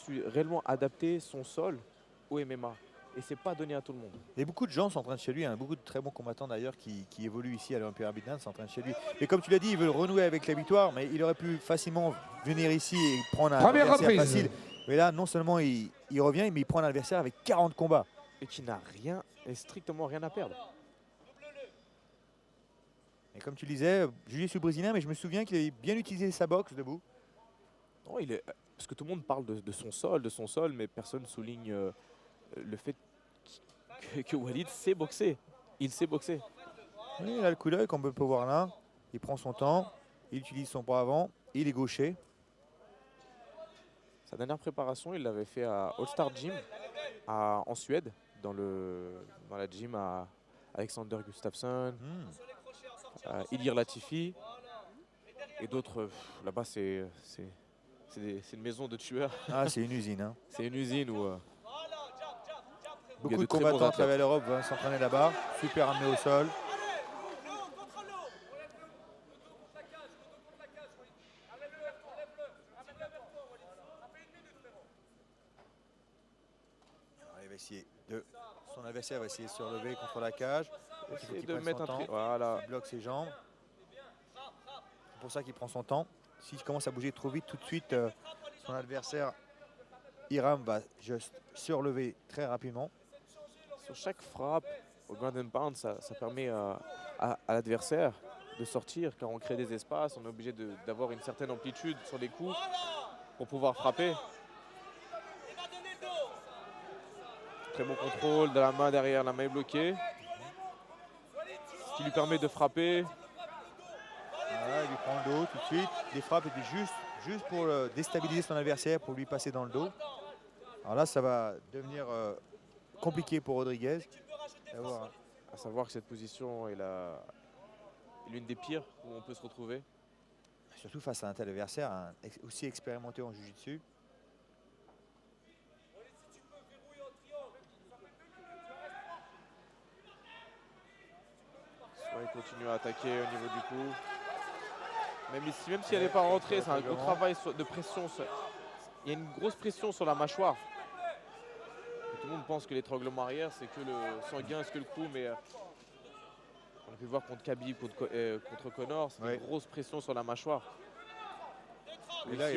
su réellement adapter son sol au MMA. Et c'est pas donné à tout le monde. Et beaucoup de gens s'entraînent chez lui, hein, beaucoup de très bons combattants d'ailleurs qui évoluent ici à l'Olympia Arbitre s'entraînent chez lui. Mais comme tu l'as dit, il veut renouer avec la victoire, mais il aurait pu facilement venir ici et prendre un Première adversaire reprise. facile. Mais là, non seulement il revient, mais il prend un adversaire avec 40 combats. Et qui n'a rien, et strictement rien à perdre. Et comme tu le disais, Julius le Brésilien, mais je me souviens qu'il avait bien utilisé sa boxe debout. Non, parce que tout le monde parle de son sol, mais personne ne souligne le fait que Walid sait boxer. Il sait boxer. Oui, il a le coup d'œil, comme on peut voir là. Il prend son temps, il utilise son bras avant, il est gaucher. Sa dernière préparation, il l'avait fait à All Star Gym en Suède, dans la gym à Alexander Gustafsson, Ilir Latifi et d'autres. Là-bas, c'est une maison de tueurs. Ah, c'est une usine. Hein. C'est une usine où beaucoup de combattants à travers l'Europe vont s'entraîner là-bas. Super amené au sol. Son adversaire va essayer de se relever contre la cage. Il de mettre voilà. Il bloque ses jambes. C'est pour ça qu'il prend son temps. S'il commence à bouger trop vite, tout de suite, son adversaire, Iram, va juste se relever très rapidement. Sur chaque frappe au ground and pound, ça permet à l'adversaire de sortir. Car on crée des espaces, on est obligé d'avoir une certaine amplitude sur les coups pour pouvoir frapper. Très bon contrôle de la main derrière, la main est bloquée. Ce qui lui permet de frapper. Voilà, il lui prend le dos tout de suite. Les frappes étaient juste pour déstabiliser son adversaire, pour lui passer dans le dos. Alors là, ça va devenir compliqué pour Rodriguez. À savoir que cette position est l'une des pires où on peut se retrouver. Surtout face à un tel adversaire, aussi expérimenté en jiu-jitsu. Il continue à attaquer au niveau du coup. Même si elle n'est pas rentrée, c'est un gros travail de pression. Il y a une grosse pression sur la mâchoire. Et tout le monde pense que l'étranglement arrière, c'est que le sanguin, c'est que le coup, mais on a pu voir contre Khabib, contre Conor, c'est une grosse pression sur la mâchoire. Et là,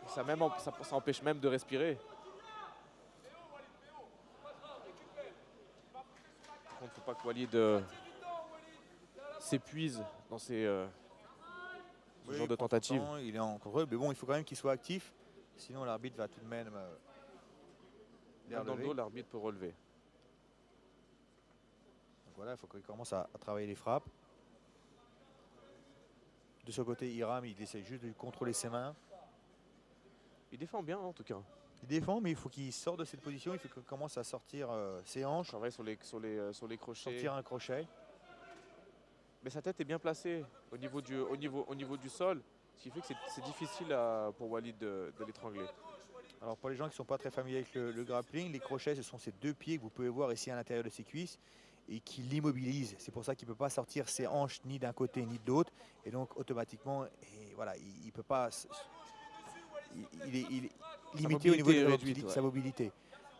ça empêche même de respirer. Par contre, il ne faut pas que Walid s'épuise dans ce genre de tentative. Il est en contrôle, mais bon, il faut quand même qu'il soit actif. Sinon, l'arbitre va tout de même dans le dos, l'arbitre peut relever. Donc voilà, il faut qu'il commence à travailler les frappes. De son côté, Iram, il essaie juste de contrôler ses mains. Il défend bien, en tout cas. Il défend, mais il faut qu'il sorte de cette position. Il faut qu'il commence à sortir ses hanches. Travaille sur les crochets. Sortir un crochet. Mais sa tête est bien placée au niveau du sol, ce qui fait que c'est difficile pour Walid de l'étrangler. Alors pour les gens qui ne sont pas très familiers avec le grappling, les crochets, ce sont ces deux pieds que vous pouvez voir ici à l'intérieur de ses cuisses et qui l'immobilisent. C'est pour ça qu'il ne peut pas sortir ses hanches ni d'un côté ni de l'autre. Et donc automatiquement, voilà, il ne peut pas... Il est limité au niveau de sa mobilité.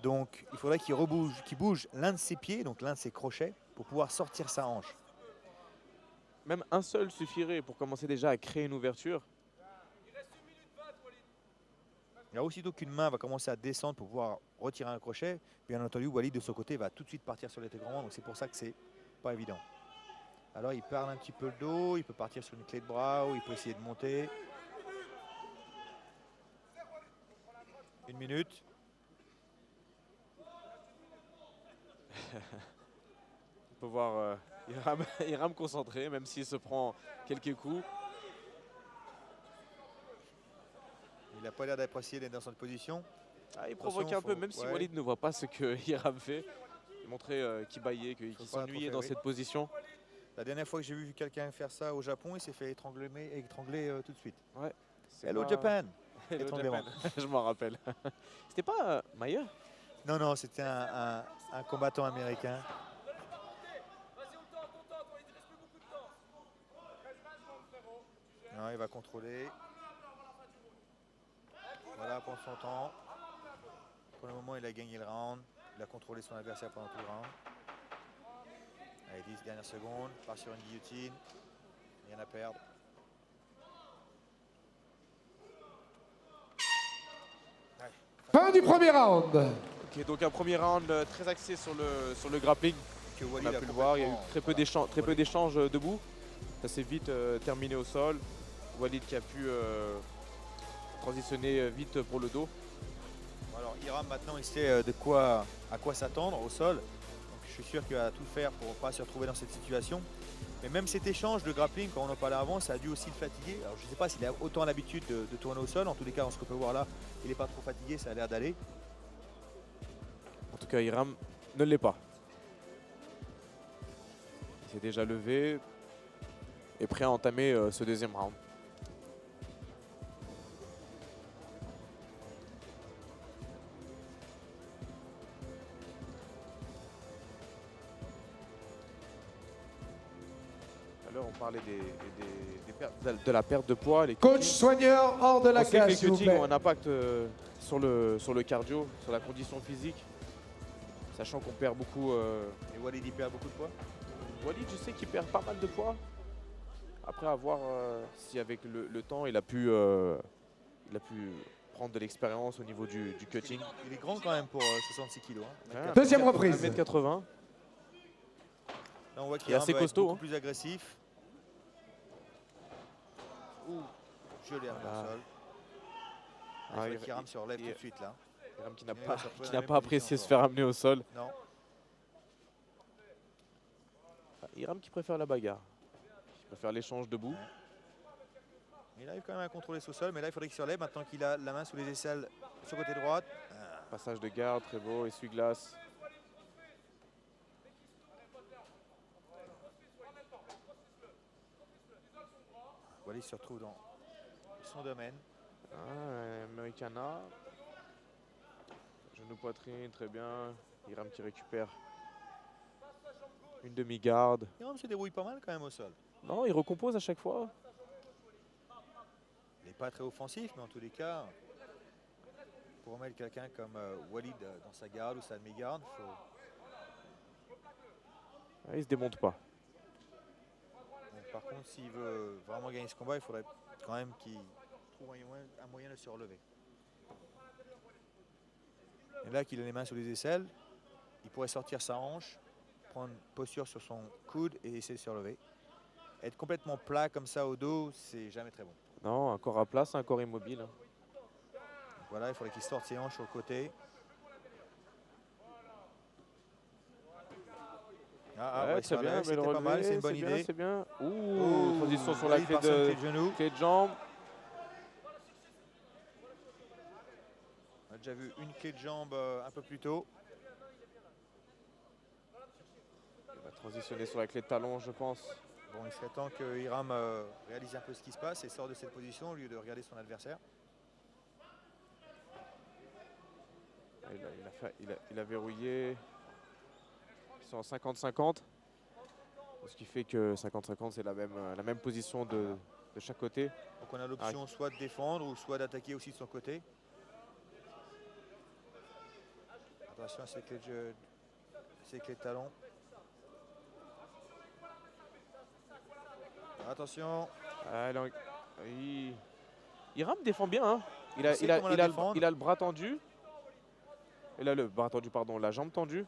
Donc il faudrait qu'il bouge l'un de ses pieds, donc l'un de ses crochets, pour pouvoir sortir sa hanche. Même un seul suffirait pour commencer déjà à créer une ouverture. Il y a aussitôt qu'une main va commencer à descendre pour pouvoir retirer un crochet, bien entendu, Walid de son côté va tout de suite partir sur l'intégration, donc c'est pour ça que c'est pas évident. Alors il parle un petit peu le dos, il peut partir sur une clé de bras ou il peut essayer de monter. 1 minute. On peut voir Iram concentré, même s'il se prend quelques coups. Il n'a pas l'air d'apprécier d'être dans cette position. Il provoque un peu, même si Walid ne voit pas ce que Iram fait. Il montrait qu'il baillait, qu'il s'ennuyait dans cette position. La dernière fois que j'ai vu quelqu'un faire ça au Japon, il s'est fait étrangler tout de suite. Ouais. Hello Japan. Je m'en rappelle. C'était pas Mayer? Non, c'était un combattant américain. Non, il va contrôler. Voilà, prend son temps. Pour le moment, il a gagné le round. Il a contrôlé son adversaire pendant tout le round. Allez, 10 dernières secondes. Part sur une guillotine. Rien à perdre. Fin du premier round. Ok, donc un premier round très axé sur le grappling. Que On Walid a a pu le voir, il y a eu complètement- très peu d'échanges debout. Ça s'est vite terminé au sol. Walid qui a pu transitionner vite pour le dos. Alors Hiram maintenant il sait à quoi s'attendre au sol. Donc, je suis sûr qu'il va tout faire pour ne pas se retrouver dans cette situation. Mais même cet échange de grappling, quand on en parlait avant, ça a dû aussi le fatiguer. Alors je ne sais pas s'il a autant l'habitude de tourner au sol. En tous les cas, ce qu'on peut voir là, il n'est pas trop fatigué, ça a l'air d'aller. En tout cas, Hiram ne l'est pas. Il s'est déjà levé et prêt à entamer ce deuxième round. Alors, on parlait de la perte de poids. Les Coach cuttings. soigneur hors de la On sait que cage, les s'il vous cuttings plaît. ont un impact sur le cardio, sur la condition physique. Sachant qu'on perd beaucoup. Et Walid il perd beaucoup de poids. Walid, je sais qu'il perd pas mal de poids. Après, à voir si avec le temps, il a pu prendre de l'expérience au niveau du cutting. Il est grand quand même pour 66 kg. Hein. Deuxième reprise. 1m80. Là on voit Il est assez va être costaud, beaucoup hein. plus agressif. Ouh, joli arme Voilà. au sol. Ah, Il faut qu'Hiram se relève tout de suite là. Hiram qui n'a Il va pas, se retrouver qui dans n'a la même pas apprécié position se faire amener au sol. Non. Hiram qui préfère la bagarre. Qui préfère l'échange debout. Il arrive quand même à contrôler ce sol, mais là il faudrait qu'il se relève maintenant qu'il a la main sous les aisselles sur le côté droite. Passage de garde, très beau, essuie-glace. Walid se retrouve dans son domaine. Ah, Americana. Genou poitrine, très bien. Hiram qui récupère une demi-garde. Hiram se débrouille pas mal quand même au sol. Non, il recompose à chaque fois. Il n'est pas très offensif, mais en tous les cas, pour remettre quelqu'un comme Walid dans sa garde ou sa demi-garde, il faut... Ah, il se démonte pas. Donc, par contre, s'il veut vraiment gagner ce combat, il faudrait quand même qu'il trouve un moyen de se relever. Et là qu'il a les mains sous les aisselles, il pourrait sortir sa hanche, prendre posture sur son coude et essayer de se relever. Être complètement plat comme ça au dos, c'est jamais très bon. Non, un corps à place, un corps immobile. Donc voilà, il faudrait qu'il sorte ses hanches sur le côté. Ouais, ouais, très bien, c'était belle pas mal, relevée, c'est une bonne bien, idée. c'est bien. Ouh, Ouh, transition sur la Walid clé part sur une de, clé de genou. clé de jambe. On a déjà vu une clé de jambe un peu plus tôt. Il va transitionner sur la clé de talon, je pense. Bon, il serait temps que Hiram réalise un peu ce qui se passe et sort de cette position au lieu de regarder son adversaire. Il a verrouillé. Ils sont en 50-50. Ce qui fait que 50-50, c'est la même position de chaque côté. Donc on a l'option soit de défendre ou soit d'attaquer aussi de son côté. Attention à ces clés de talon. Attention. Hiram défend bien. Hein. Il a le bras tendu. Il a le bras tendu, pardon, la jambe tendue.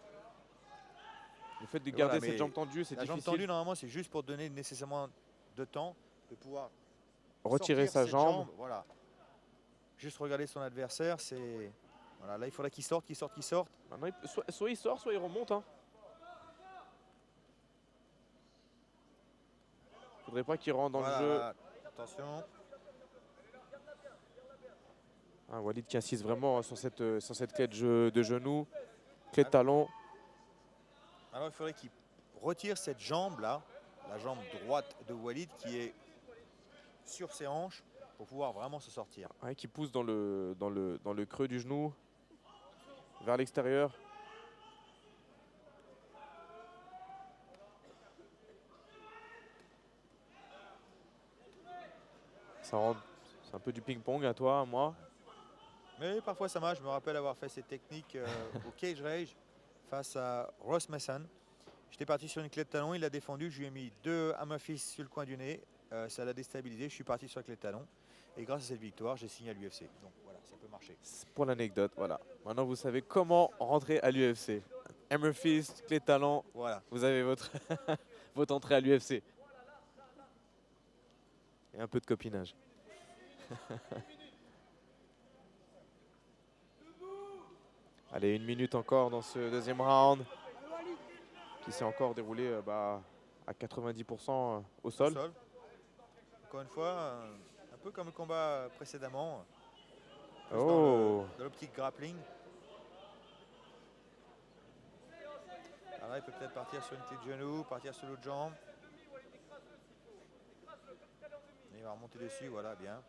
Le fait de garder cette jambe tendue, c'est difficile. La jambe tendue, normalement, c'est juste pour donner nécessairement de temps de pouvoir retirer sa jambe. Voilà. Juste regarder son adversaire, c'est... Voilà, là, il faudrait qu'il sorte. Maintenant, soit il sort, soit il remonte. Hein. Faudrait pas qu'il rentre dans le jeu. Voilà. Attention. Walid qui insiste vraiment sur cette clé de genou, clé de talon. Alors il faudrait qu'il retire cette jambe-là, la jambe droite de Walid qui est sur ses hanches pour pouvoir vraiment se sortir. Ouais, qui pousse dans le creux du genou, vers l'extérieur. Ça rentre, c'est un peu du ping-pong à toi, à moi. Mais parfois ça marche. Je me rappelle avoir fait cette technique au Cage Rage face à Ross Mason. J'étais parti sur une clé de talon, il a défendu, je lui ai mis 2 hammerfists sur le coin du nez. Ça l'a déstabilisé, je suis parti sur la clé de talon. Et grâce à cette victoire, j'ai signé à l'UFC. Donc voilà, ça peut marcher. Pour l'anecdote, voilà. Maintenant, vous savez comment rentrer à l'UFC. Hammer Fist, clé de talent, Voilà. vous avez votre, votre entrée à l'UFC. Et un peu de copinage. Allez, 1 minute encore dans ce deuxième round qui s'est encore déroulé à 90% au sol. Encore une fois, un peu comme le combat précédemment. Oh. Dans l'optique grappling. Alors là, il peut peut-être partir sur une clé de genou, partir sur l'autre jambe. Et il va remonter dessus, voilà, bien.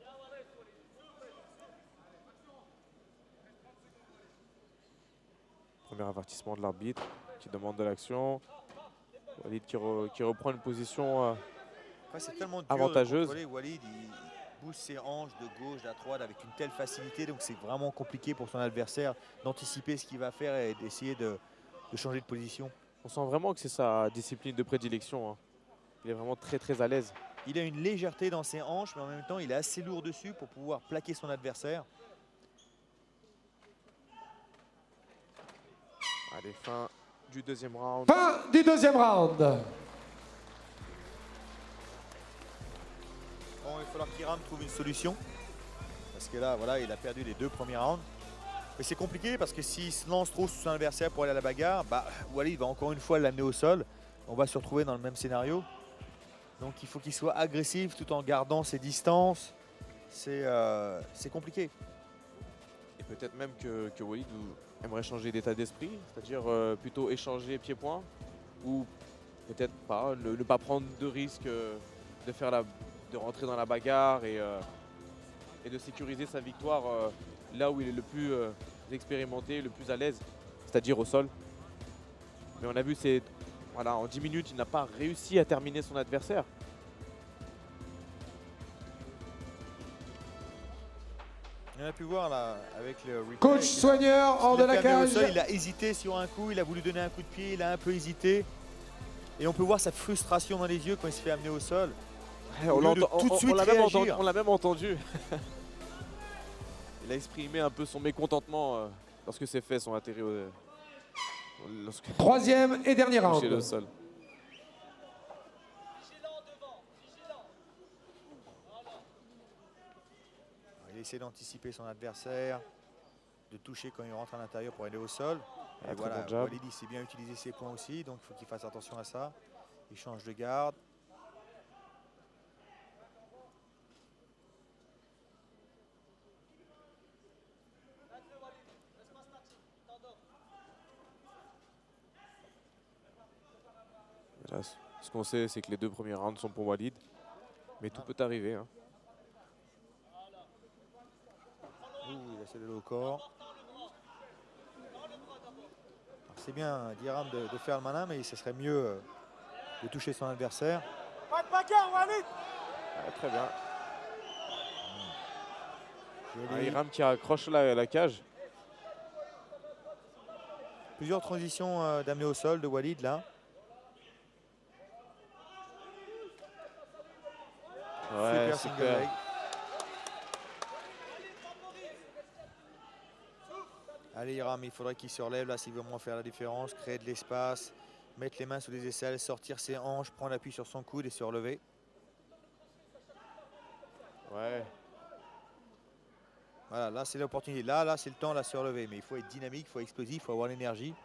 Premier avertissement de l'arbitre qui demande de l'action. Walid qui reprend une position Après, c'est tellement dur avantageuse. de contrôler. Walid, il bouge ses hanches de gauche à droite avec une telle facilité. Donc c'est vraiment compliqué pour son adversaire d'anticiper ce qu'il va faire et d'essayer de changer de position. On sent vraiment que c'est sa discipline de prédilection, hein. Il est vraiment très très à l'aise. Il a une légèreté dans ses hanches, mais en même temps, il est assez lourd dessus pour pouvoir plaquer son adversaire. Allez, fin du deuxième round. Fin du deuxième round. Bon, il va falloir qu'Iram trouve une solution. Parce que là, voilà, il a perdu les 2 premiers rounds. Mais c'est compliqué parce que s'il se lance trop sur son adversaire pour aller à la bagarre, Walid va encore une fois l'amener au sol. On va se retrouver dans le même scénario. Donc il faut qu'il soit agressif tout en gardant ses distances. C'est compliqué. Et peut-être même que Walid aimerait changer d'état d'esprit, c'est-à-dire plutôt échanger pied-point, ou peut-être pas, ne pas prendre de risque de rentrer dans la bagarre et de sécuriser sa victoire là où il est le plus expérimenté, le plus à l'aise, c'est-à-dire au sol. Mais on a vu, voilà, en 10 minutes, il n'a pas réussi à terminer son adversaire. On a pu voir là avec le replay. Coach soigneur hors de la cage. Il a hésité sur un coup, il a voulu donner un coup de pied, il a un peu hésité. Et on peut voir sa frustration dans les yeux quand il se fait amener au sol. On l'a même entendu. Il a exprimé un peu son mécontentement lorsque ses fesses ont atterri Troisième et dernier round. le sol. Il essaie d'anticiper son adversaire, de toucher quand il rentre à l'intérieur pour aller au sol. Et voilà, bon jab. Walid il sait bien utiliser ses points aussi, donc il faut qu'il fasse attention à ça. Il change de garde. Là, ce qu'on sait, c'est que les 2 premiers rounds sont pour Walid. Mais tout peut arriver, hein. Il essaie de le au corps. C'est bien d'Iram de faire le malin, mais ce serait mieux de toucher son adversaire. Ah, très bien. Iram qui accroche la cage. Plusieurs transitions d'amener au sol de Walid là. Ouais, Super single super. leg. Allez Iram, il faudrait qu'il se relève là s'il veut vraiment faire la différence, créer de l'espace, mettre les mains sous les aisselles, sortir ses hanches, prendre appui sur son coude et se relever. Ouais. Voilà, là c'est l'opportunité. Là c'est le temps de se relever. Mais il faut être dynamique, il faut être explosif, il faut avoir l'énergie.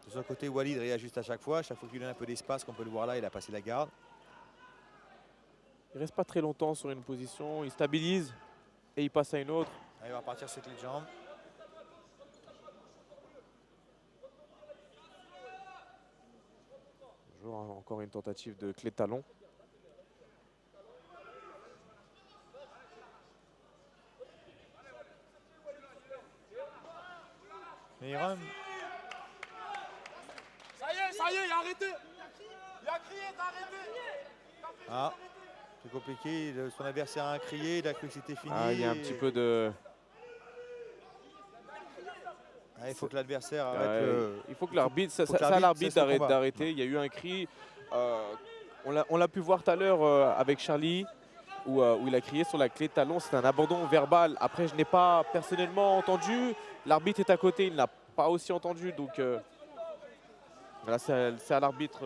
De son côté, Walid réajuste à chaque fois. Chaque fois qu'il donne un peu d'espace, qu'on peut le voir là, il a passé la garde. Il reste pas très longtemps sur une position. Il stabilise et il passe à une autre. Allez, il va partir sur les jambes. Encore une tentative de clé de talon. Mais Iram, Ça y est, il a arrêté. Il a crié, t'as arrêté. ah, C'est compliqué, son adversaire a crié, il a cru que c'était fini. Ah, il y a un petit peu de... Ah, il faut que l'adversaire arrête le... Il faut que l'arbitre, faut que c'est à l'arbitre cesse le combat. d'arrêter. Il y a eu un cri. On l'a pu voir tout à l'heure avec Charlie, où il a crié sur la clé de talon. C'est un abandon verbal. Après, je n'ai pas personnellement entendu. L'arbitre est à côté, il n'a pas aussi entendu. Donc, voilà, c'est à l'arbitre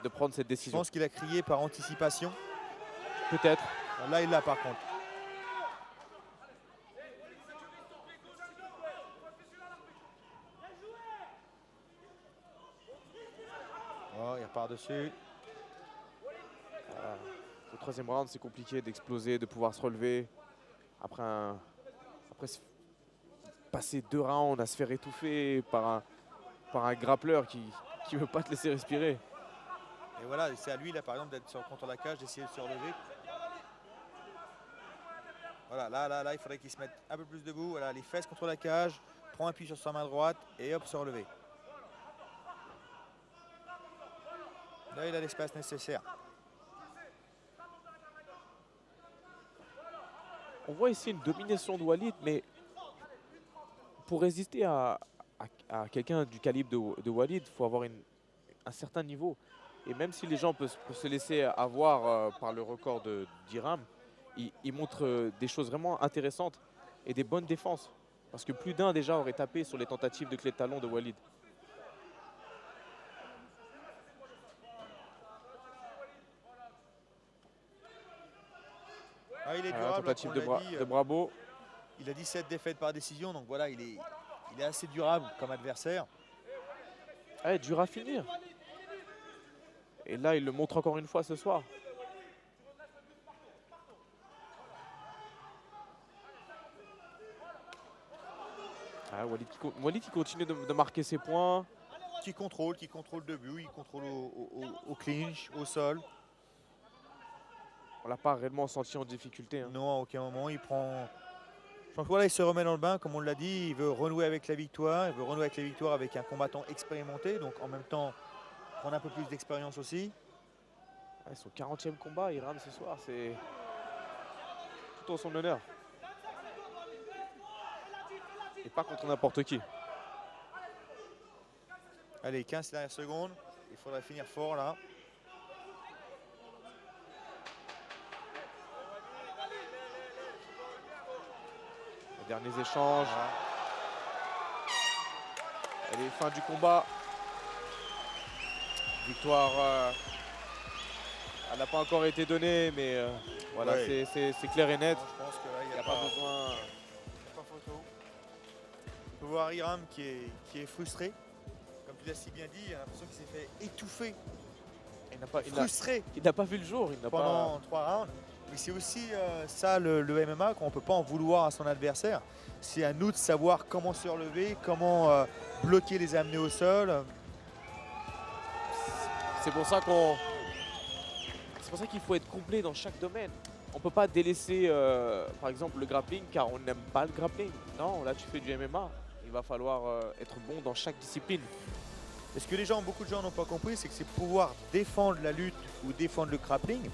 de prendre cette Je décision. pense qu'il a crié par anticipation. Peut-être. Là, il l'a par contre. Oh, il repart dessus. Le troisième round, c'est compliqué d'exploser, de pouvoir se relever. Après passer 2 rounds à se faire étouffer par un grappleur qui ne veut pas te laisser respirer. Et voilà, c'est à lui là par exemple d'être contre la cage, d'essayer de se relever. Voilà, là, il faudrait qu'il se mette un peu plus debout. Voilà, les fesses contre la cage, prend appui sur sa main droite et hop, se relever. Là, il a l'espace nécessaire. On voit ici une domination de Walid, mais pour résister à quelqu'un du calibre de Walid, il faut avoir un certain niveau. Et même si les gens peuvent se laisser avoir par le record d'Iram, il montre des choses vraiment intéressantes et des bonnes défenses. Parce que plus d'un déjà aurait tapé sur les tentatives de clé de talon de Walid. Ah, il est durable, tentative on l'a dit, de Brabo. il a 17 défaites par décision, donc voilà, il est assez durable comme adversaire. Ouais, dur à finir. Et là, il le montre encore une fois ce soir. Ah, Walid qui continue de marquer ses points. Qui contrôle debout, il contrôle au clinch, au sol. On l'a pas réellement senti en difficulté. Hein. Non, à aucun moment, il prend... Je pense que voilà, il se remet dans le bain, comme on l'a dit, il veut renouer avec la victoire, avec un combattant expérimenté, donc en même temps, prendre un peu plus d'expérience aussi. Ouais, son 40e combat, Iram, ce soir, c'est tout en son honneur. Et pas contre n'importe qui. Allez, 15 dernières secondes, il faudrait finir fort là. Les derniers échanges. Allez, fin du combat. Victoire, elle n'a pas encore été donnée, mais voilà, Ouais. c'est clair et net. Je pense qu'il Il n'y a pas besoin. pas photo. On peut voir Iram qui est frustré. Comme tu l'as si bien dit, il a l'impression qu'il s'est fait étouffer, frustré Il n'a pas vu le jour. Il n'a pendant pas... 3 rounds. Mais c'est aussi ça le MMA, qu'on ne peut pas en vouloir à son adversaire. C'est à nous de savoir comment se relever, comment bloquer, les amener au sol. C'est pour ça qu'il faut être complet dans chaque domaine. On ne peut pas délaisser, par exemple, le grappling car on n'aime pas le grappling. Non, là, tu fais du MMA. Il va falloir être bon dans chaque discipline. Et ce que beaucoup de gens n'ont pas compris, c'est que c'est pouvoir défendre la lutte ou défendre le grappling.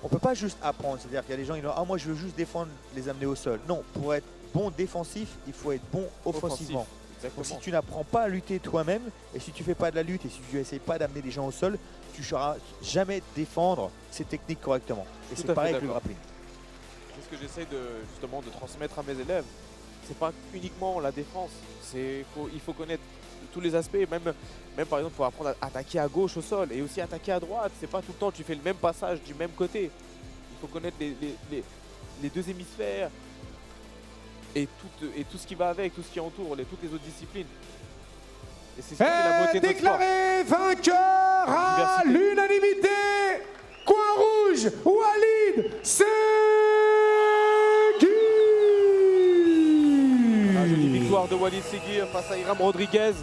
On ne peut pas juste apprendre. C'est-à-dire qu'il y a des gens qui disent « Ah, moi, je veux juste défendre, les amener au sol ». Non, pour être bon défensif, il faut être bon offensivement. Donc si tu n'apprends pas à lutter toi-même, et si tu ne fais pas de la lutte, et si tu n'essayes pas d'amener des gens au sol, tu ne sauras jamais défendre ces techniques correctement. Et c'est pareil avec le grappling. C'est ce que j'essaie justement de transmettre à mes élèves. C'est pas uniquement la défense. Il faut connaître tous les aspects. Même par exemple, il faut apprendre à attaquer à gauche au sol et aussi attaquer à droite. C'est pas tout le temps tu fais le même passage du même côté. Il faut connaître les deux hémisphères et tout ce qui va avec, tout ce qui entoure, toutes les autres disciplines. Et c'est ce qui fait la beauté de notre sport. Déclaré vainqueur à l'unanimité, coin rouge, Walid Segui. La jolie victoire de Walid Segui face à Iram Rodriguez.